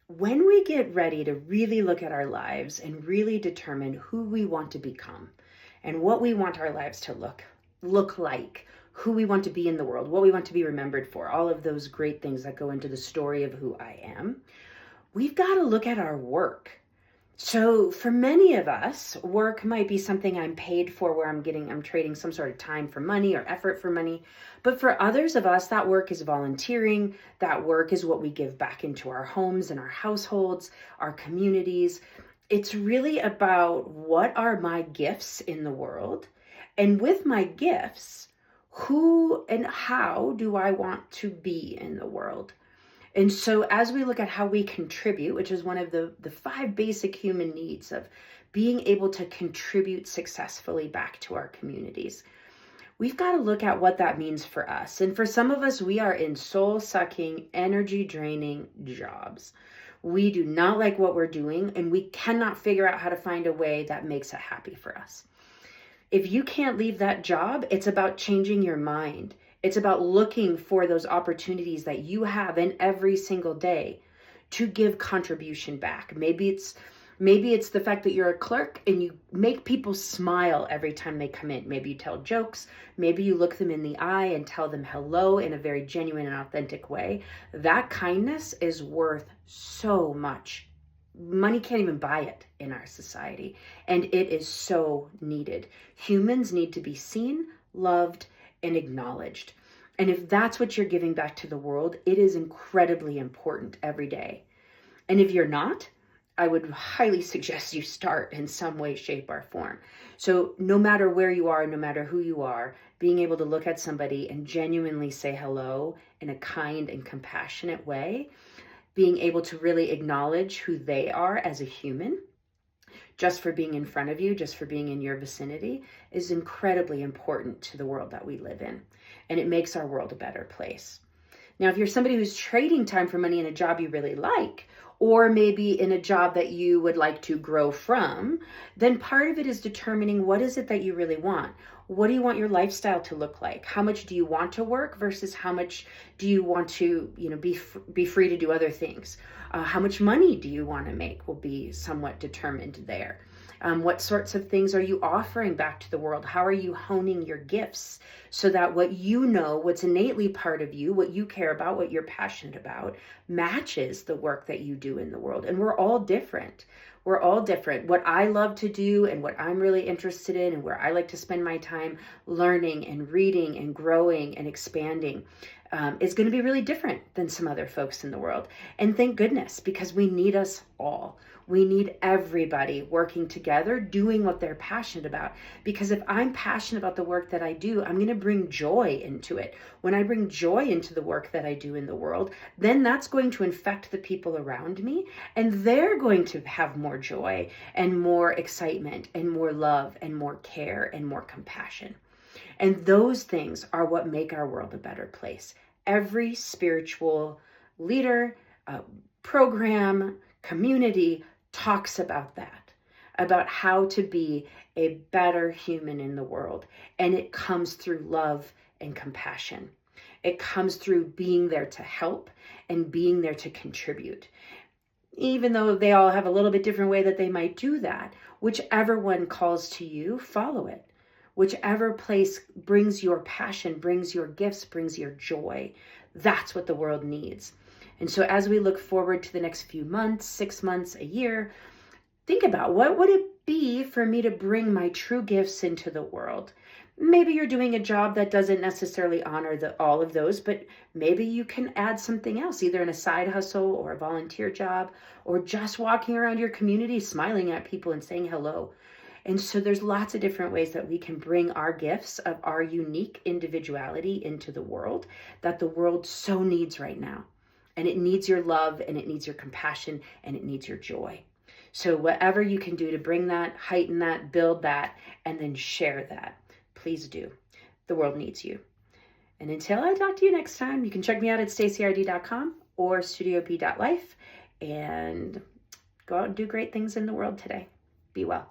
When we get ready to really look at our lives and really determine who we want to become and what we want our lives to look like, who we want to be in the world, what we want to be remembered for, all of those great things that go into the story of who I am, we've got to look at our work. So for many of us, work might be something I'm paid for, where I'm trading some sort of time for money or effort for money. But for others of us, that work is volunteering. That work is what we give back into our homes and our households, our communities. It's really about, what are my gifts in the world? And with my gifts, who and how do I want to be in the world? And so as we look at how we contribute, which is one of the 5 basic human needs of being able to contribute successfully back to our communities, we've got to look at what that means for us. And for some of us, we are in soul-sucking, energy-draining jobs. We do not like what we're doing, and we cannot figure out how to find a way that makes it happy for us. If you can't leave that job, it's about changing your mind. It's about looking for those opportunities that you have in every single day to give contribution back. Maybe it's the fact that you're a clerk and you make people smile every time they come in. Maybe you tell jokes. Maybe you look them in the eye and tell them hello in a very genuine and authentic way. That kindness is worth so much. Money can't even buy it in our society, and it is so needed. Humans need to be seen, loved, and acknowledged. And if that's what you're giving back to the world, it is incredibly important every day. And if you're not, I would highly suggest you start in some way, shape, or form. So no matter where you are, no matter who you are, being able to look at somebody and genuinely say hello in a kind and compassionate way, being able to really acknowledge who they are as a human, just for being in front of you, just for being in your vicinity, is incredibly important to the world that we live in. And it makes our world a better place. Now, if you're somebody who's trading time for money in a job you really like, or maybe in a job that you would like to grow from, then part of it is determining, what is it that you really want? What do you want your lifestyle to look like? How much do you want to work versus how much do you want to, be free to do other things? How much money do you want to make will be somewhat determined there. What sorts of things are you offering back to the world? How are you honing your gifts so that what you know, what's innately part of you, what you care about, what you're passionate about, matches the work that you do in the world? And we're all different. We're all different. What I love to do and what I'm really interested in and where I like to spend my time learning and reading and growing and expanding is going to be really different than some other folks in the world. And thank goodness, because we need us all. We need everybody working together, doing what they're passionate about. Because if I'm passionate about the work that I do, I'm going to bring joy into it. When I bring joy into the work that I do in the world, then that's going to infect the people around me, and they're going to have more joy and more excitement and more love and more care and more compassion. And those things are what make our world a better place. Every spiritual leader, program, community talks about that, about how to be a better human in the world. And it comes through love and compassion. It comes through being there to help and being there to contribute. Even though they all have a little bit different way that they might do that, whichever one calls to you, follow it. Whichever place brings your passion, brings your gifts, brings your joy, that's what the world needs. And so as we look forward to the next few months, 6 months, a year, think about, what would it be for me to bring my true gifts into the world? Maybe you're doing a job that doesn't necessarily honor all of those, but maybe you can add something else, either in a side hustle or a volunteer job, or just walking around your community, smiling at people and saying hello. And so there's lots of different ways that we can bring our gifts of our unique individuality into the world that the world so needs right now. And it needs your love, and it needs your compassion, and it needs your joy. So whatever you can do to bring that, heighten that, build that, and then share that, please do. The world needs you. And until I talk to you next time, you can check me out at stacyRD.com or studiop.life, and go out and do great things in the world today. Be well.